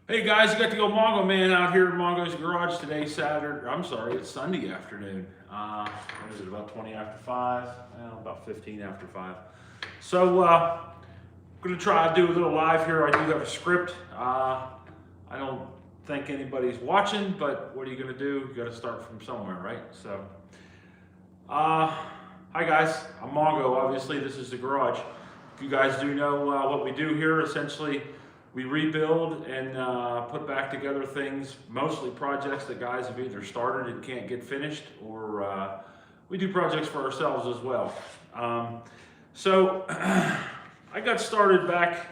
Hey guys, you got the old Mongo man out here in Mongo's garage today, it's Sunday afternoon. What is it, about 20 after 5? Well, about 15 after 5. So, I'm going to try to do a little live here. I do have a script. I don't think anybody's watching, but what are you going to do? You got to start from somewhere, right? So, hi guys, I'm Mongo. Obviously, this is the garage. If you guys do know what we do here, essentially, we rebuild and put back together things, mostly projects that guys have either started and can't get finished, or we do projects for ourselves as well. So I got started back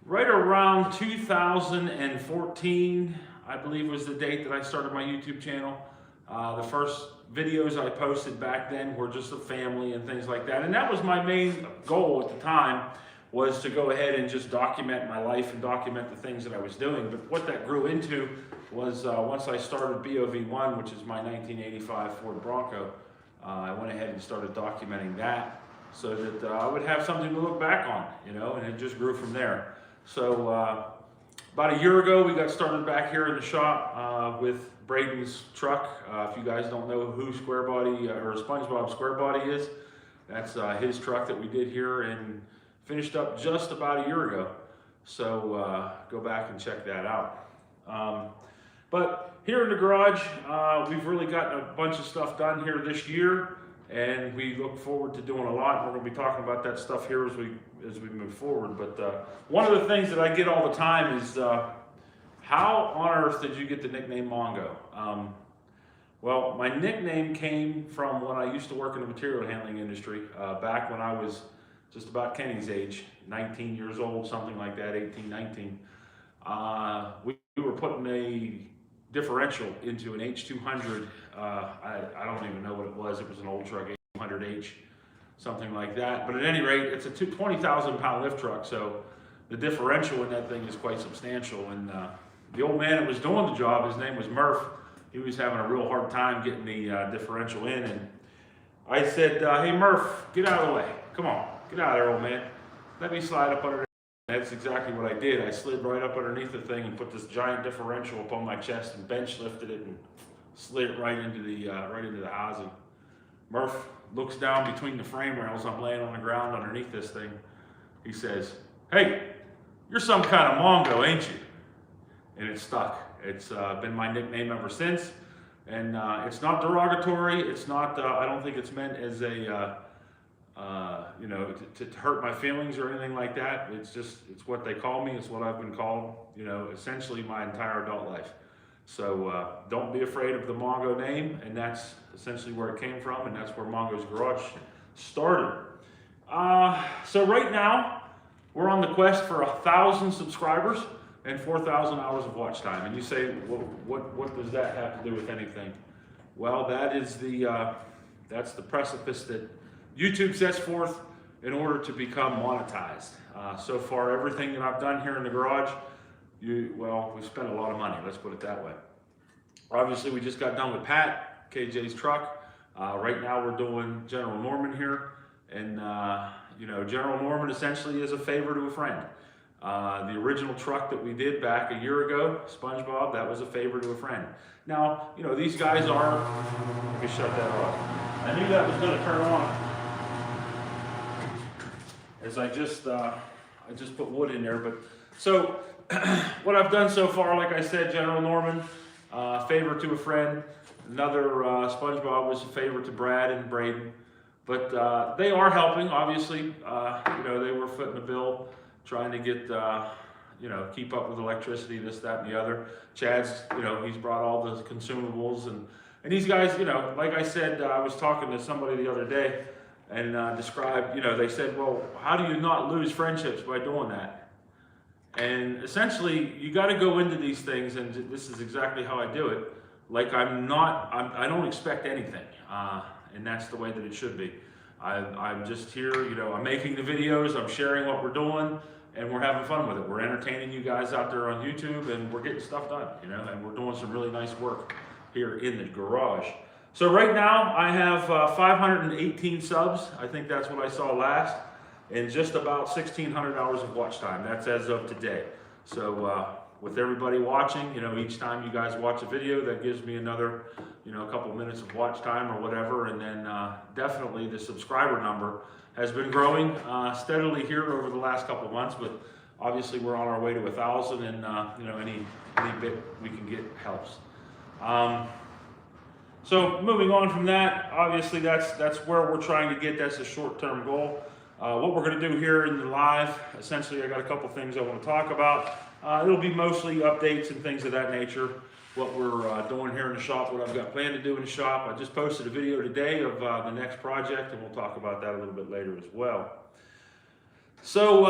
right around 2014, I believe was the date that I started my YouTube channel. The first videos I posted back then were just of family and things like that. And that was my main goal at the time, was to go ahead and just document my life and document the things that I was doing. But what that grew into was once I started BOV1, which is my 1985 Ford Bronco, I went ahead and started documenting that so that I would have something to look back on, you know, and it just grew from there. So about a year ago, we got started back here in the shop with Braden's truck. If you guys don't know who Square Body or SpongeBob Square Body is, that's his truck that we did here and finished up just about a year ago. So go back and check that out. But here in the garage, we've really gotten a bunch of stuff done here this year, and we look forward to doing a lot. We're going to be talking about that stuff here as we move forward. But one of the things that I get all the time is, how on earth did you get the nickname Mongo? Well, my nickname came from when I used to work in the material handling industry, back when I was just about Kenny's age, 19 years old, something like that, 18, 19. We were putting a differential into an H200. I don't even know what it was. It was an old truck, H200H, something like that. But at any rate, it's a 20,000 pound lift truck, so the differential in that thing is quite substantial. And the old man that was doing the job, his name was Murph. He was having a real hard time getting the differential in. And I said, hey Murph, get out of the way. Come on. Get out of there, old man. Let me slide up under there. That's exactly what I did. I slid right up underneath the thing and put this giant differential up on my chest and bench lifted it and slid it right into the housing. Murph looks down between the frame rails. I'm laying on the ground underneath this thing. He says, "Hey, you're some kind of Mongo, ain't you?" And it stuck. It's been my nickname ever since. And it's not derogatory. It's not, I don't think it's meant as a, you know, to hurt my feelings or anything like that. It's what they call me. It's what I've been called, you know, essentially my entire adult life. So don't be afraid of the Mongo name, and that's essentially where it came from, and that's where Mongo's Garage started. So right now, we're on the quest for 1,000 subscribers and 4,000 hours of watch time. And you say, well, what does that have to do with anything? Well, that is that's the precipice that YouTube sets forth in order to become monetized. So far, everything that I've done here in the garage, we spent a lot of money, let's put it that way. Obviously, we just got done with Pat, KJ's truck. Right now, we're doing General Norman here. And, you know, General Norman essentially is a favor to a friend. The original truck that we did back a year ago, SpongeBob, that was a favor to a friend. Now, you know, these guys are, let me shut that off. I knew that was going to turn on. As I just put wood in there, but so what I've done so far, like I said, General Norman, favor to a friend. Another SpongeBob was a favor to Brad and Braden, but they are helping. Obviously, you know, they were footing the bill, trying to get, you know, keep up with electricity, this, that, and the other. Chad's, you know, he's brought all the consumables, and these guys, you know, like I said, I was talking to somebody the other day. And described, you know, they said, well, how do you not lose friendships by doing that? And essentially, you got to go into these things, and this is exactly how I do it. Like I don't expect anything, and that's the way that it should be. I'm just here, you know, I'm making the videos, I'm sharing what we're doing, and we're having fun with it. We're entertaining you guys out there on YouTube, and we're getting stuff done, you know, and we're doing some really nice work here in the garage. So right now I have 518 subs. I think that's what I saw last, and just about 1,600 hours of watch time. That's as of today. So with everybody watching. You know, each time you guys watch a video, that gives me another, you know, a couple minutes of watch time or whatever. And then definitely the subscriber number has been growing steadily here over the last couple of months, but obviously we're on our way to 1,000, and you know, any bit we can get helps. So moving on from that, obviously that's where we're trying to get. That's a short-term goal. What we're going to do here in the live, essentially, I got a couple things I want to talk about. It'll be mostly updates and things of that nature. What we're doing here in the shop, what I've got planned to do in the shop. I just posted a video today of the next project, and we'll talk about that a little bit later as well. So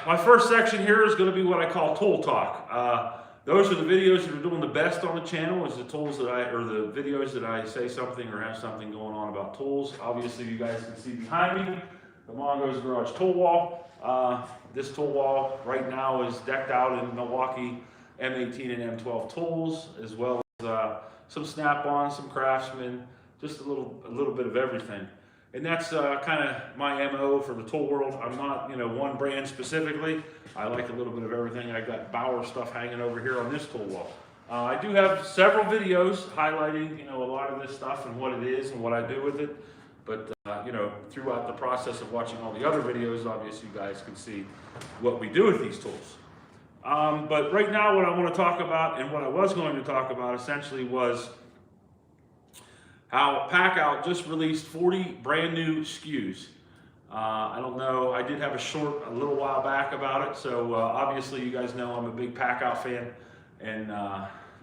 my first section here is going to be what I call tool talk. Those are the videos that are doing the best on the channel, is the tools that the videos that I say something or have something going on about tools. Obviously, you guys can see behind me the Mongo's Garage tool wall. This tool wall right now is decked out in Milwaukee M18 and M12 tools, as well as some Snap-on, some Craftsman, just a little bit of everything. And that's kind of my MO for the tool world. I'm not, you know, one brand specifically. I like a little bit of everything. I got Bauer stuff hanging over here on this tool wall. I do have several videos highlighting, you know, a lot of this stuff and what it is and what I do with it. But, you know, throughout the process of watching all the other videos, obviously you guys can see what we do with these tools. But right now what I want to talk about, and what I was going to talk about essentially, was how Packout just released 40 brand new SKUs. I don't know, I did have a short a little while back about it, so obviously you guys know I'm a big Packout fan, and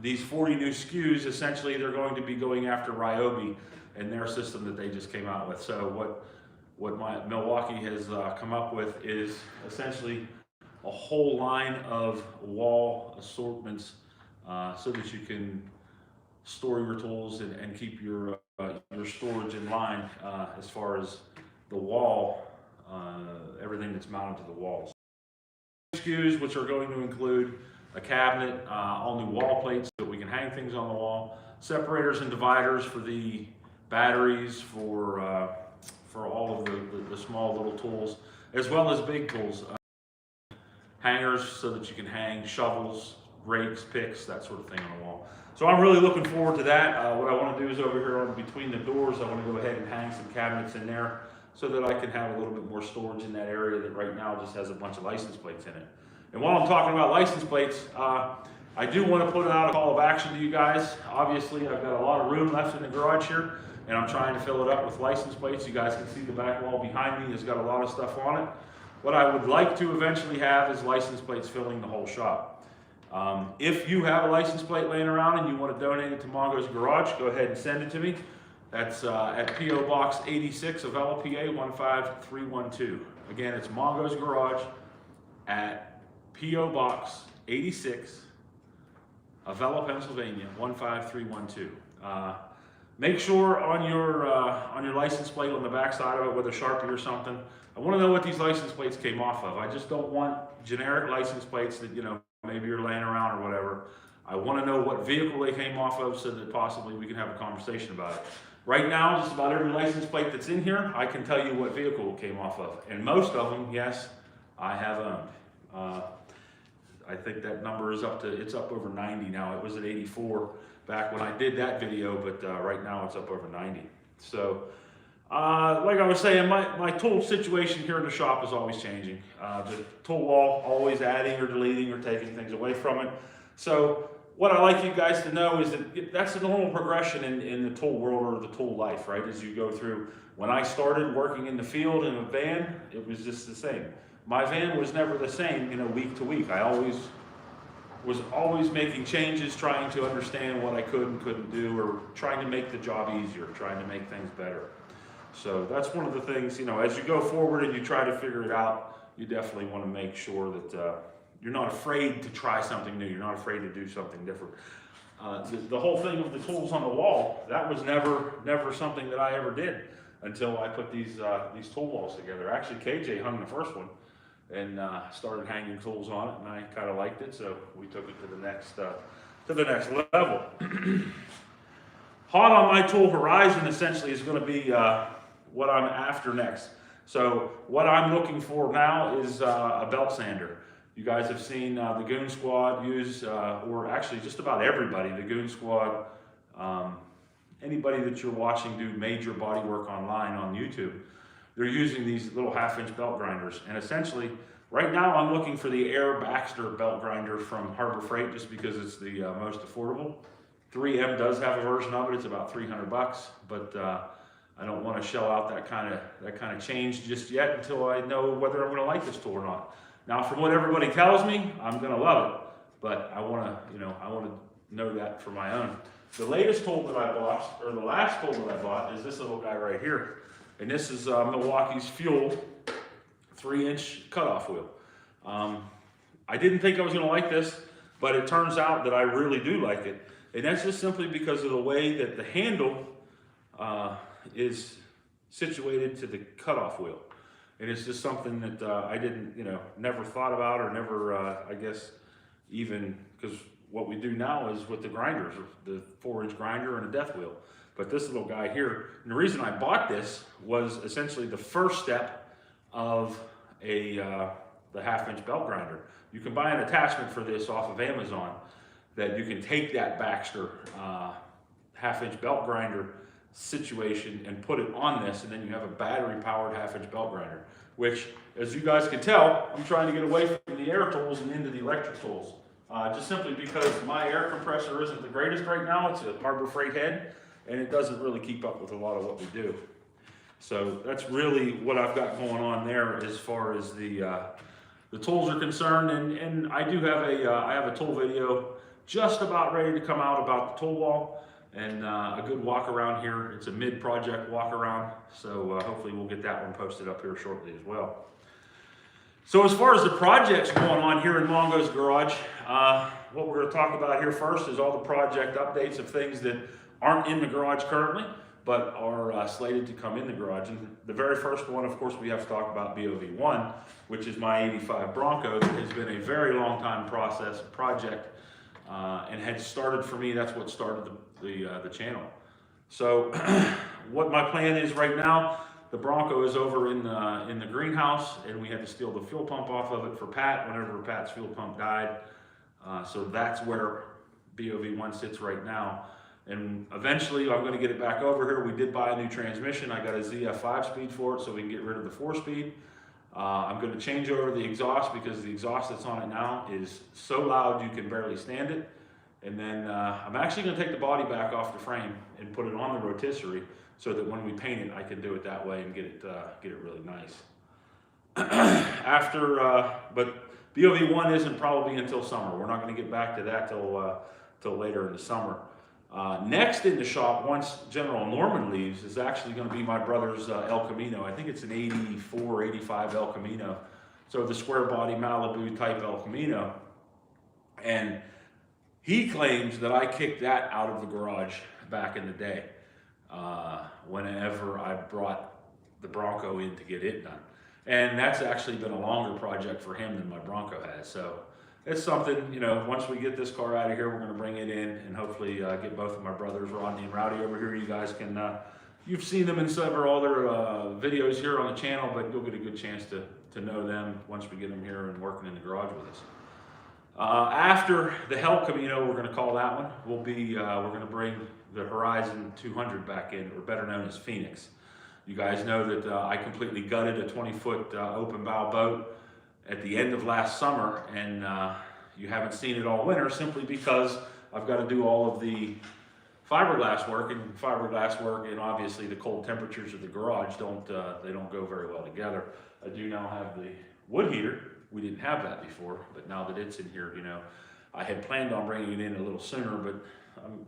these 40 new SKUs, essentially they're going to be going after Ryobi and their system that they just came out with. So what my Milwaukee has come up with is essentially a whole line of wall assortments so that you can store your tools and keep your storage in line as far as the wall, everything that's mounted to the walls. SKUs, which are going to include a cabinet, all new wall plates so that we can hang things on the wall, separators and dividers for the batteries, for all of the small little tools, as well as big tools, hangers so that you can hang shovels, rakes, picks, that sort of thing on the wall. So I'm really looking forward to that. What I want to do is over here on between the doors, I want to go ahead and hang some cabinets in there so that I can have a little bit more storage in that area that right now just has a bunch of license plates in it. And while I'm talking about license plates, I do want to put out a call of action to you guys. Obviously, I've got a lot of room left in the garage here, and I'm trying to fill it up with license plates. You guys can see the back wall behind me has got a lot of stuff on it. What I would like to eventually have is license plates filling the whole shop. If you have a license plate laying around and you want to donate it to Mongo's Garage, go ahead and send it to me. That's at P.O. Box 86, Avella, PA 15312. Again, it's Mongo's Garage at P.O. Box 86, Avella, Pennsylvania 15312. Make sure on your license plate on the back side of it with a Sharpie or something, I want to know what these license plates came off of. I just don't want generic license plates that, you know, maybe you're laying around or whatever. I want to know what vehicle they came off of so that possibly we can have a conversation about it. Right now, just about every license plate that's in here, I can tell you what vehicle it came off of. And most of them, yes, I have owned. I think that number is it's up over 90 now. It was at 84 back when I did that video, but right now it's up over 90. So, like I was saying, my tool situation here in the shop is always changing. The tool wall, always adding or deleting or taking things away from it. So what I like you guys to know is that that's the normal progression in the tool world or the tool life, right? As you go through. When I started working in the field in a van, it was just the same. My van was never the same, you know, week to week. I was always making changes, trying to understand what I could and couldn't do, or trying to make the job easier, trying to make things better. So that's one of the things, you know, as you go forward and you try to figure it out, you definitely want to make sure that you're not afraid to try something new. You're not afraid to do something different. The whole thing of the tools on the wall, that was never something that I ever did until I put these tool walls together. Actually, KJ hung the first one and started hanging tools on it, and I kind of liked it, so we took it to the next level. Hot on my tool horizon essentially is going to be what I'm after next. So what I'm looking for now is a belt sander. You guys have seen the Goon Squad use, or actually just about everybody, the Goon Squad, anybody that you're watching do major body work online on YouTube, they're using these little 1/2-inch belt grinders. And essentially, right now I'm looking for the Air Baxter belt grinder from Harbor Freight just because it's the most affordable. 3M does have a version of it. It's about $300, but I don't want to shell out that kind of change just yet until I know whether I'm going to like this tool or not. Now, from what everybody tells me, I'm going to love it, but I want to know that for my own. The latest tool that I bought, or the last tool that I bought, is this little guy right here, and this is Milwaukee's Fuel 3-inch cutoff wheel. I didn't think I was going to like this, but it turns out that I really do like it, and that's just simply because of the way that the handle is situated to the cutoff wheel. And it's just something that I didn't, never thought about, or never, I guess, even, because what we do now is with the grinders, the 4-inch grinder and a death wheel. But this little guy here, and the reason I bought this was essentially the first step of the 1/2-inch belt grinder. You can buy an attachment for this off of Amazon that you can take that Baxter 1/2-inch belt grinder situation and put it on this, and then you have a battery powered 1/2-inch belt grinder, which, as you guys can tell, I'm trying to get away from the air tools and into the electric tools, just simply because my air compressor isn't the greatest right now. It's a Harbor Freight head, and it doesn't really keep up with a lot of what we do. So that's really what I've got going on there as far as the tools are concerned. And I do have I have a tool video just about ready to come out about the tool wall and a good walk around here. It's a mid-project walk around, so hopefully we'll get that one posted up here shortly as well. So as far as the projects going on here in Mongo's garage, what we're going to talk about here first is all the project updates of things that aren't in the garage currently, but are slated to come in the garage. And the very first one, of course, we have to talk about BOV1, which is my '85 Bronco. That has been a very long time project, and had started for me. That's what started the channel. So what my plan is right now, the Bronco is over in the greenhouse, and we had to steal the fuel pump off of it for Pat whenever Pat's fuel pump died. So that's where BOV1 sits right now. And eventually I'm going to get it back over here. We did buy a new transmission. I got a ZF 5-speed for it so we can get rid of the 4-speed. I'm going to change over the exhaust because the exhaust that's on it now is so loud you can barely stand it. And then I'm actually going to take the body back off the frame and put it on the rotisserie so that when we paint it, I can do it that way and get it really nice. But BOV1 isn't probably until summer. We're not going to get back to that till later in the summer. Next in the shop, once General Norman leaves, is actually going to be my brother's El Camino. I think it's an 84, 85 El Camino. So the square body Malibu type El Camino. And he claims that I kicked that out of the garage back in the day, whenever I brought the Bronco in to get it done. And that's actually been a longer project for him than my Bronco has. So it's something, once we get this car out of here, we're going to bring it in and hopefully get both of my brothers, Rodney and Rowdy, over here. You guys can, you've seen them in several other videos here on the channel, but you'll get a good chance to know them once we get them here and working in the garage with us. After the El Camino, we're going to call that one, we're going to bring the Horizon 200 back in, or better known as Phoenix. You guys know that I completely gutted a 20-foot open bow boat at the end of last summer, and you haven't seen it all winter simply because I've got to do all of the fiberglass work, and obviously the cold temperatures of the garage don't go very well together. I do now have the wood heater. We didn't have that before, but now that it's in here, I had planned on bringing it in a little sooner, but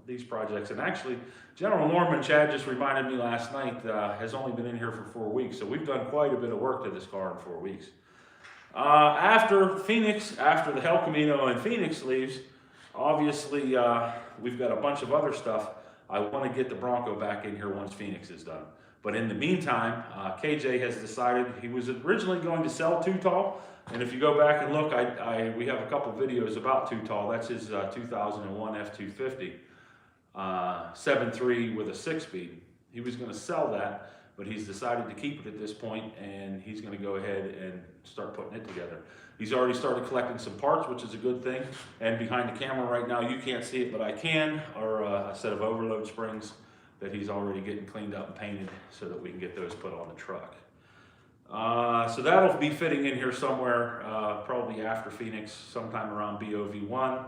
these projects, and actually General Norman, Chad just reminded me last night, has only been in here for 4 weeks, so we've done quite a bit of work to this car in 4 weeks. After the El Camino and Phoenix leaves, obviously we've got a bunch of other stuff. I want to get the Bronco back in here once Phoenix is done. But in the meantime, KJ has decided he was originally going to sell Too Tall. And if you go back and look, we have a couple videos about Too Tall. That's his 2001 F250, 7.3 with a 6-speed. He was going to sell that, but he's decided to keep it at this point, and he's going to go ahead and start putting it together. He's already started collecting some parts, which is a good thing. And behind the camera right now, you can't see it, but I can, are a set of overload springs that he's already getting cleaned up and painted so that we can get those put on the truck. So that'll be fitting in here somewhere, probably after Phoenix, sometime around BOV1.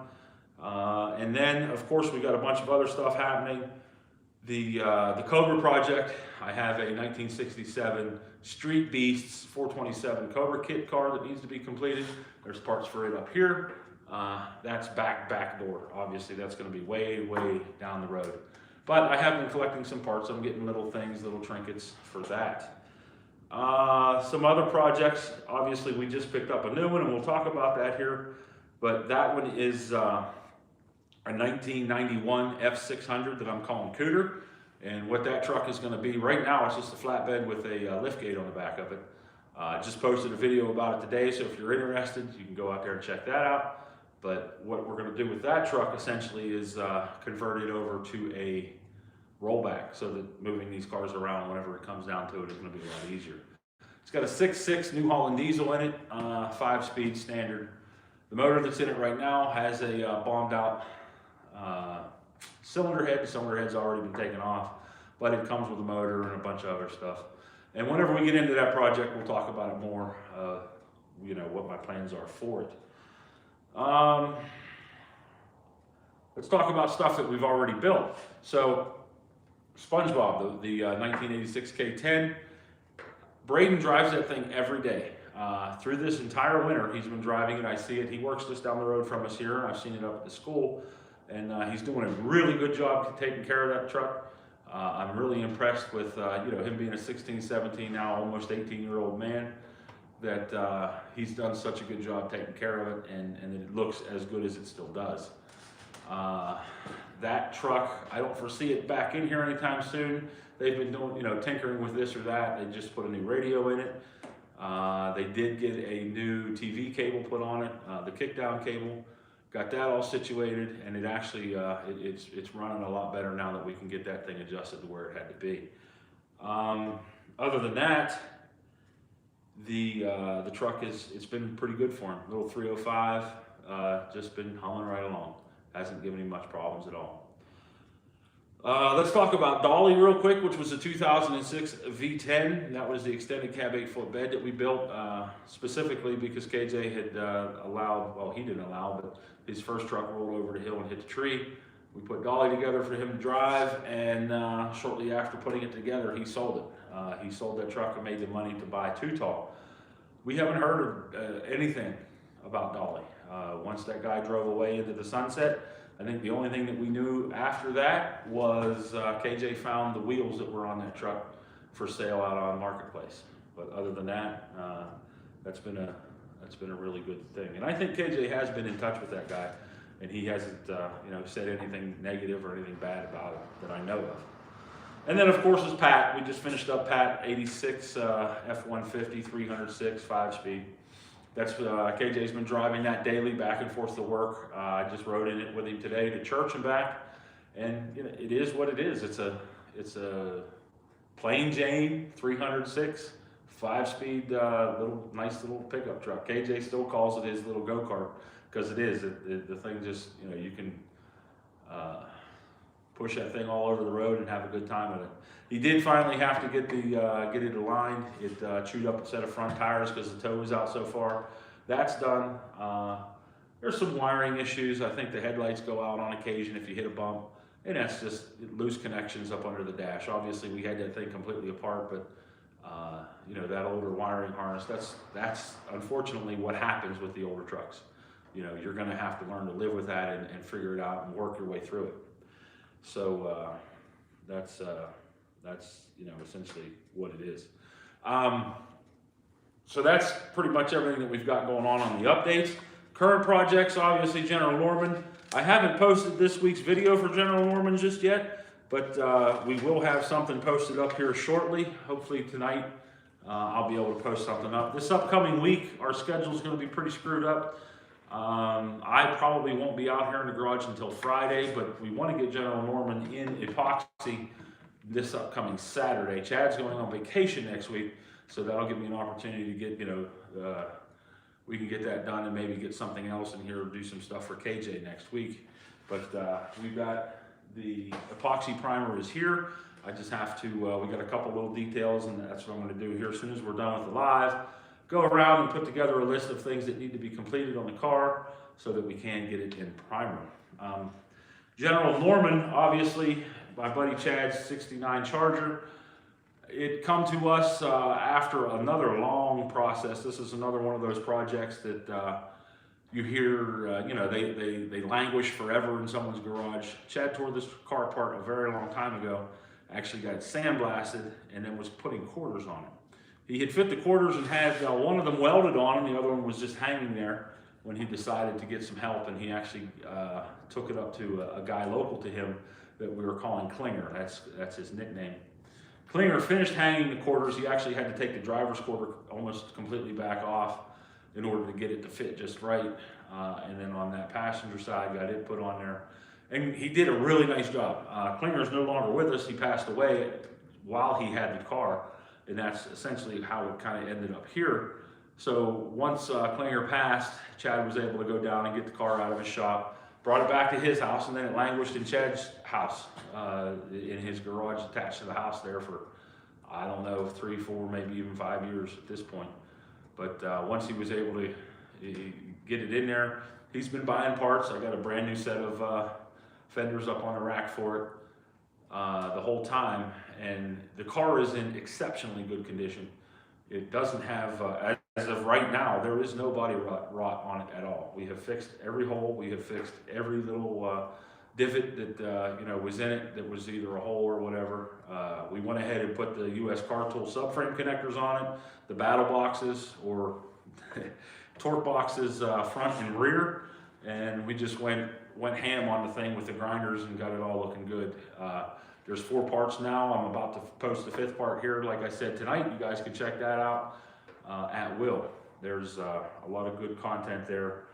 And then, of course, we got a bunch of other stuff happening. The Cobra project, I have a 1967 Street Beasts 427 Cobra kit car that needs to be completed. There's parts for it up here. That's back door. Obviously, that's going to be way down the road. But I have been collecting some parts. I'm getting little things, little trinkets for that. Some other projects, obviously we just picked up a new one, and we'll talk about that here. But that one is a 1991 F600 that I'm calling Cooter. And what that truck is going to be, right now it's just a flatbed with a lift gate on the back of it. Just posted a video about it today, so if you're interested, you can go out there and check that out. But what we're going to do with that truck essentially is convert it over to a rollback, so that moving these cars around whenever it comes down to it is going to be a lot easier. It's got a 6.6 New Holland diesel in it, 5-speed standard. The motor that's in it right now has a bombed out cylinder head. The cylinder head's already been taken off, but it comes with a motor and a bunch of other stuff. And whenever we get into that project, we'll talk about it more, you know, what my plans are for it. Let's talk about stuff that we've already built. So, SpongeBob, the 1986 K10, Braden drives that thing every day. Through this entire winter, he's been driving it. I see it. He works just down the road from us here, and I've seen it up at the school. And he's doing a really good job taking care of that truck. I'm really impressed with you know, him being a 16, 17, now almost 18-year-old man, that he's done such a good job taking care of it, and it looks as good as it still does. That truck, I don't foresee it back in here anytime soon. They've been doing, you know, tinkering with this or that. They just put a new radio in it. They did get a new TV cable put on it, the kickdown cable. Got that all situated, and it actually it's running a lot better now that we can get that thing adjusted to where it had to be. Other than that, the truck it's been pretty good for him. Little 305, just been humming right along. Hasn't given him much problems at all. Let's talk about Dolly real quick, which was a 2006 V10. That was the extended cab 8-foot bed that we built specifically because KJ had allowed, well, he didn't allow, but his first truck rolled over the hill and hit the tree. We put Dolly together for him to drive, and shortly after putting it together, he sold it. He sold that truck and made the money to buy Too Tall. We haven't heard anything about Dolly. Once that guy drove away into the sunset, I think the only thing that we knew after that was KJ found the wheels that were on that truck for sale out on Marketplace. But other than that, that's been a really good thing. And I think KJ has been in touch with that guy, and he hasn't you know, said anything negative or anything bad about it that I know of. And then of course is Pat. We just finished up Pat 86 F-150 306 5-speed. That's KJ's been driving that daily back and forth to work. I just rode in it with him today to church and back, and you know, it is what it is. It's a plain Jane 306 5-speed nice little pickup truck. KJ still calls it his little go-kart because it is. The thing just, you know, you can push that thing all over the road and have a good time with it. He did finally have to get it aligned. It chewed up a set of front tires because the toe was out so far. That's done. There's some wiring issues. I think the headlights go out on occasion if you hit a bump, and that's just loose connections up under the dash. Obviously, we had that thing completely apart, but you know, that older wiring harness, that's unfortunately what happens with the older trucks. You know, you're going to have to learn to live with that and figure it out and work your way through it. So that's you know, essentially what it is. So that's pretty much everything that we've got going on the updates. Current projects, obviously General Norman. I haven't posted this week's video for General Norman just yet, but we will have something posted up here shortly. Hopefully tonight I'll be able to post something up. This upcoming week, our schedule is going to be pretty screwed up. I probably won't be out here in the garage until Friday, but we want to get General Norman in epoxy this upcoming Saturday. Chad's going on vacation next week, so that'll give me an opportunity to get, we can get that done and maybe get something else in here, do some stuff for KJ next week. But we've got the epoxy primer is here. I just have to, we got a couple little details, and that's what I'm going to do here as soon as we're done with the live. Go around and put together a list of things that need to be completed on the car so that we can get it in primer. General Norman, obviously, my buddy Chad's 69 Charger. It come to us after another long process. This is another one of those projects that you hear, they languish forever in someone's garage. Chad tore this car apart a very long time ago, actually got sandblasted, and then was putting quarters on it. He had fit the quarters and had one of them welded on, and the other one was just hanging there when he decided to get some help, and he actually took it up to a guy local to him that we were calling Klinger. That's his nickname. Klinger finished hanging the quarters. He actually had to take the driver's quarter almost completely back off in order to get it to fit just right. And then on that passenger side, got it put on there. And he did a really nice job. Klinger is no longer with us. He passed away while he had the car. And that's essentially how it kind of ended up here. So once Klinger passed, Chad was able to go down and get the car out of his shop, brought it back to his house, and then it languished in Chad's house, in his garage attached to the house there for, I don't know, 3, 4, maybe even 5 years at this point. But once he was able to get it in there, he's been buying parts. I got a brand new set of fenders up on the rack for it the whole time, and the car is in exceptionally good condition. It doesn't have, as of right now, there is no body rot on it at all. We have fixed every hole. We have fixed every little divot that was in it that was either a hole or whatever. We went ahead and put the US car tool subframe connectors on it, the battle boxes or torque boxes front and rear, and we just went ham on the thing with the grinders and got it all looking good. There's 4 parts now. I'm about to post the 5th part here. Like I said tonight, you guys can check that out at will. There's a lot of good content there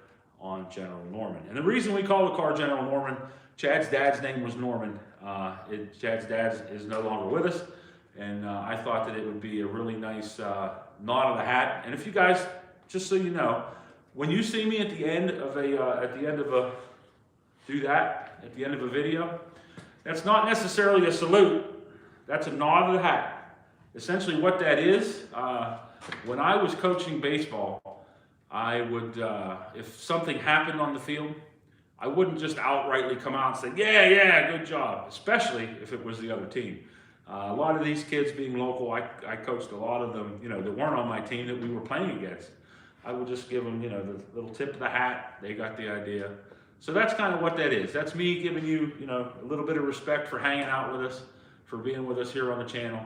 on General Norman. And the reason we call the car General Norman, Chad's dad's name was Norman. Chad's dad is no longer with us, and I thought that it would be a really nice nod of the hat. And if you guys, just so you know, when you see me at the end of a video, that's not necessarily a salute. That's a nod of the hat. Essentially what that is, when I was coaching baseball, I would, if something happened on the field, I wouldn't just outrightly come out and say, yeah, good job, especially if it was the other team. A lot of these kids being local, I coached a lot of them, that weren't on my team that we were playing against. I would just give them, the little tip of the hat. They got the idea. So that's kind of what that is. That's me giving you, a little bit of respect for hanging out with us, for being with us here on the channel,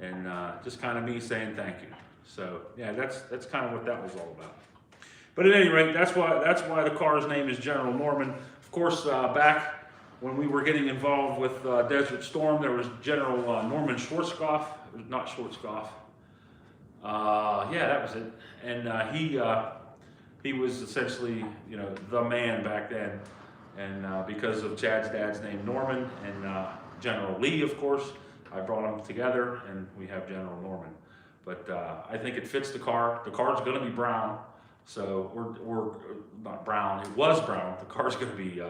and just kind of me saying thank you. So yeah, that's kind of what that was all about. But at any rate, that's why the car's name is General Norman. Of course, back when we were getting involved with Desert Storm, there was General Norman Schwarzkopf, not Schwarzkopf. Yeah, that was it. And he was essentially, the man back then. And because of Chad's dad's name, Norman, and General Lee, of course, I brought them together, and we have General Norman. But I think it fits the car. The car's going to be brown, so we're not brown. It was brown. The car's going to be.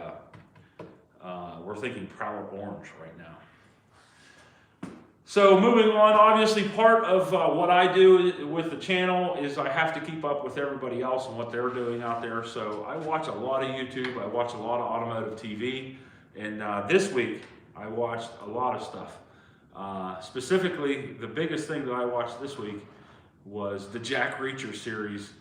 We're thinking proud orange right now. So moving on, obviously part of what I do with the channel is I have to keep up with everybody else and what they're doing out there. So I watch a lot of YouTube, I watch a lot of automotive TV, and this week I watched a lot of stuff. Specifically, the biggest thing that I watched this week was the Jack Reacher series,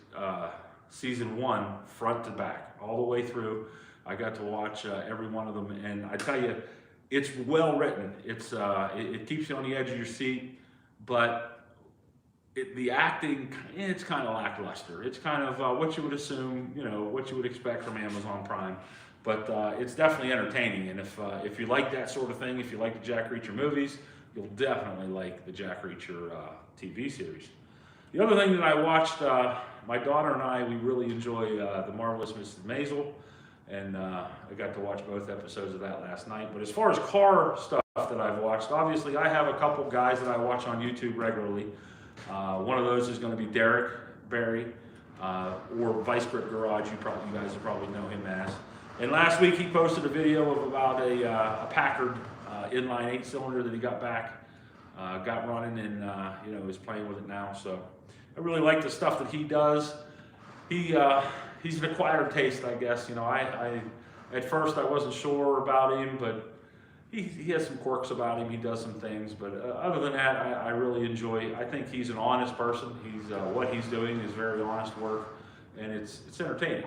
season 1, front to back, all the way through. I got to watch every one of them, and I tell you, it's well written. It keeps you on the edge of your seat, but the acting, it's kind of lackluster. It's kind of what you would assume, what you would expect from Amazon Prime. But it's definitely entertaining, and if you like that sort of thing, if you like the Jack Reacher movies, you'll definitely like the Jack Reacher TV series. The other thing that I watched, my daughter and I, we really enjoy The Marvelous Mrs. Maisel. And I got to watch both episodes of that last night. But as far as car stuff, that I've watched. Obviously, I have a couple guys that I watch on YouTube regularly. One of those is going to be Derek Barry, or Vice Grip Garage. You guys probably know him as. And last week he posted a video of about a Packard inline 8-cylinder that he got back, got running, and you know, is playing with it now. So I really like the stuff that he does. He's an acquired taste, I guess. You know, I at first I wasn't sure about him, but he has some quirks about him. He does some things, but other than that, I really enjoy. I think he's an honest person. He's what he's doing is very honest work, and it's entertaining.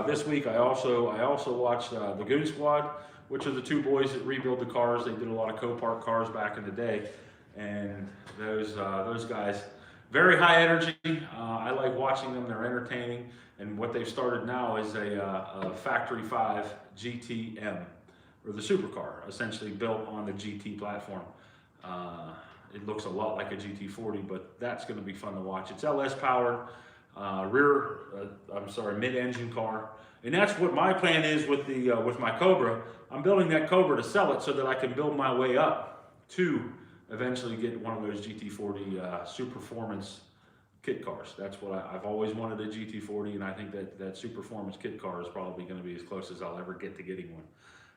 This week I also watched the Goon Squad, which are the two boys that rebuild the cars. They did a lot of Copart cars back in the day, and those guys, very high energy. I like watching them. They're entertaining, and what they've started now is a Factory 5 GTM, or the supercar, essentially built on the GT platform. It looks a lot like a GT40, but that's going to be fun to watch. It's LS powered, mid-engine car, and that's what my plan is with my Cobra. I'm building that Cobra to sell it so that I can build my way up to eventually get one of those GT40 Super Performance kit cars. That's what I've always wanted, a GT40, and I think that Super Performance kit car is probably going to be as close as I'll ever get to getting one.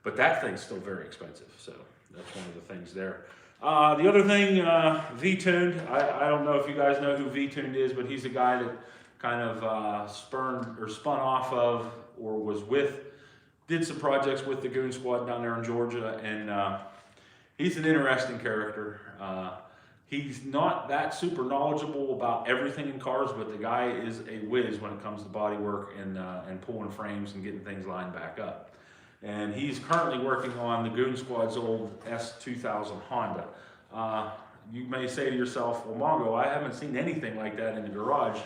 But that thing's still very expensive, so that's one of the things there. The other thing, V-Tuned. I don't know if you guys know who V-Tuned is, but he's a guy that kind of spun off of, or was with, did some projects with the Goon Squad down there in Georgia, and he's an interesting character. He's not that super knowledgeable about everything in cars, but the guy is a whiz when it comes to body work and pulling frames and getting things lined back up. And he's currently working on the Goon Squad's old S2000 Honda. You may say to yourself, well, Mongo, I haven't seen anything like that in the garage,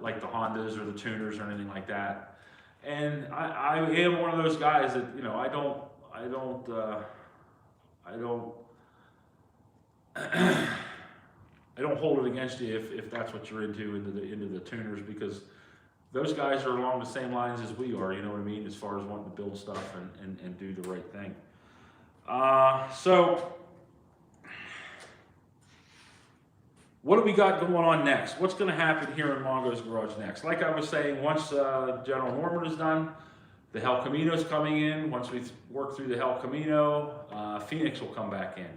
like the Hondas or the tuners or anything like that. And I am one of those guys that, you know, I don't hold it against you if that's what you're into the tuners, because those guys are along the same lines as we are, you know what I mean, as far as wanting to build stuff and do the right thing. So, what do we got going on next? What's going to happen here in Mongo's Garage next? Like I was saying, once General Norman is done, the Hell Camino's coming in. Once we work through the Hell Camino, Phoenix will come back in.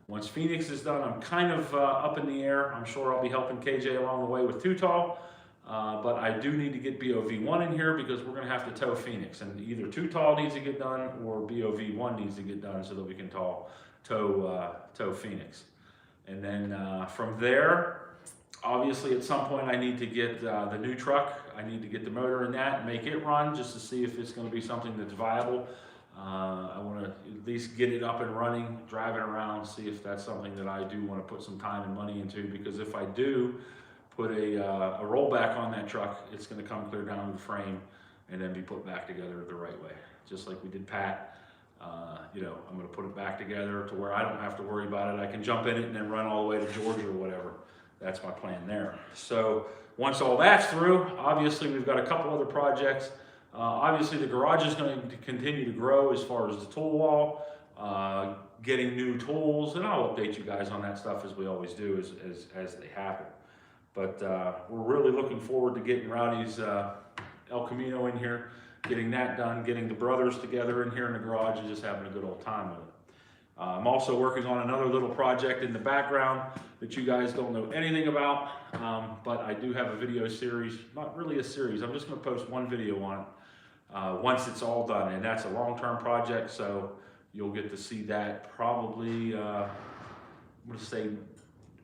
Once Phoenix is done, I'm kind of up in the air. I'm sure I'll be helping KJ along the way with Too Tall. But I do need to get BOV1 in here because we're going to have to tow Phoenix, and either Too Tall needs to get done or BOV1 needs to get done so that we can tow Phoenix. And then from there, obviously at some point I need to get the new truck. I need to get the motor in that and make it run just to see if it's going to be something that's viable. I want to at least get it up and running, drive it around, see if that's something that I do want to put some time and money into, because if I do put a rollback on that truck, it's going to come clear down to the frame and then be put back together the right way. Just like we did Pat, you know, I'm going to put it back together to where I don't have to worry about it. I can jump in it and then run all the way to Georgia or whatever. That's my plan there. So once all that's through, obviously we've got a couple other projects. Obviously the garage is going to continue to grow as far as the tool wall, getting new tools, and I'll update you guys on that stuff as we always do as they happen. But we're really looking forward to getting Rowdy's El Camino in here, getting that done, getting the brothers together in here in the garage, and just having a good old time with it. I'm also working on another little project in the background that you guys don't know anything about, but I do have a video series, not really a series, I'm just going to post one video on it once it's all done, and that's a long-term project, so you'll get to see that probably, I'm going to say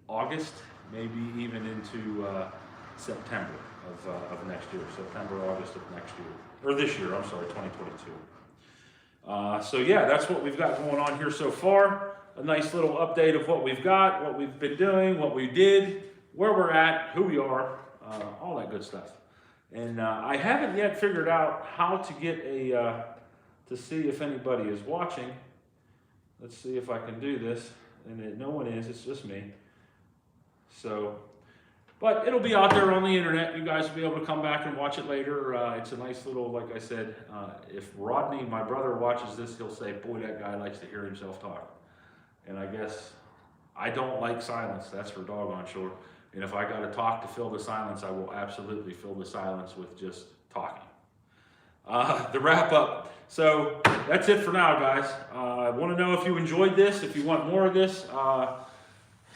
August, maybe even into September of next year, September, August of next year, or this year, I'm sorry, 2022. So yeah, that's what we've got going on here so far. A nice little update of what we've got, what we've been doing, what we did, where we're at, who we are, all that good stuff. And I haven't yet figured out how to get to see if anybody is watching. Let's see if I can do this. And no one is, it's just me. So But it'll be out there on the internet. You guys will be able to come back and watch it later. It's a nice little, like I said, if Rodney, my brother, watches this, he'll say, boy, that guy likes to hear himself talk. And I guess I don't like silence. That's for doggone sure. And if I got to talk to fill the silence, I will absolutely fill the silence with just talking. The wrap up. So that's it for now, guys. I want to know if you enjoyed this, if you want more of this.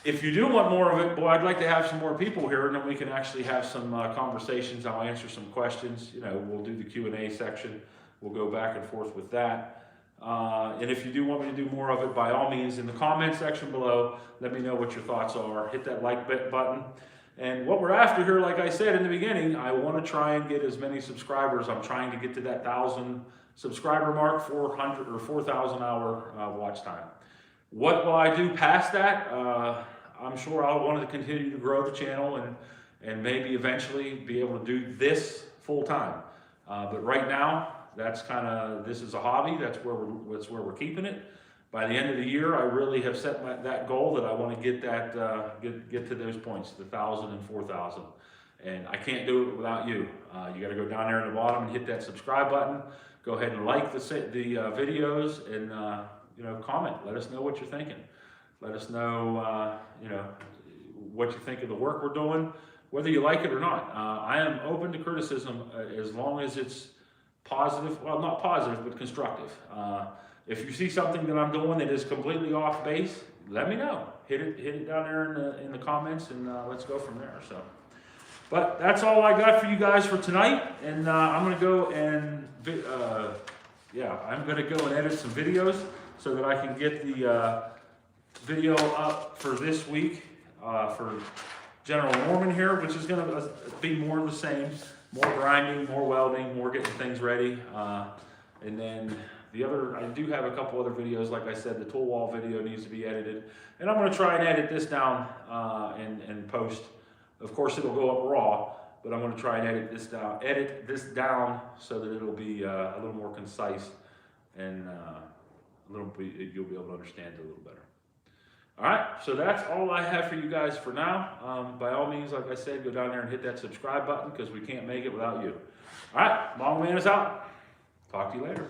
If you do want more of it, boy, I'd like to have some more people here, and then we can actually have some conversations. I'll answer some questions. You know, we'll do the Q&A section. We'll go back and forth with that. And if you do want me to do more of it, by all means, in the comment section below, let me know what your thoughts are. Hit that like button. And what we're after here, like I said in the beginning, I want to try and get as many subscribers. I'm trying to get to that 1,000 subscriber mark, 400 or 4,000 hour watch time. What will I do past that? I'm sure I'll want to continue to grow the channel and maybe eventually be able to do this full time. But right now, that's kind of, this is a hobby. That's where we're keeping it. By the end of the year, I really have set that goal that I want to get that get to those points, the 1,000 and 4,000. And I can't do it without you. You got to go down there in the bottom and hit that subscribe button. Go ahead and like the videos and you know, comment. Let us know what you're thinking. Let us know, you know, what you think of the work we're doing, whether you like it or not. I am open to criticism as long as it's positive. Well, not positive, but constructive. If you see something that I'm doing that is completely off base, let me know. Hit it down there in the comments, and let's go from there. So, but that's all I got for you guys for tonight, and I'm gonna go and I'm gonna go and edit some videos so that I can get the video up for this week for General Norman here, which is going to be more of the same, more grinding, more welding, more getting things ready. And then I do have a couple other videos. Like I said, the tool wall video needs to be edited. And I'm going to try and edit this down and post. Of course, it'll go up raw, but I'm going to try and edit this down so that it'll be a little more concise and you'll be able to understand it a little better. All right, so that's all I have for you guys for now. By all means, like I said, go down there and hit that subscribe button because we can't make it without you. All right, Mongo Man is out. Talk to you later.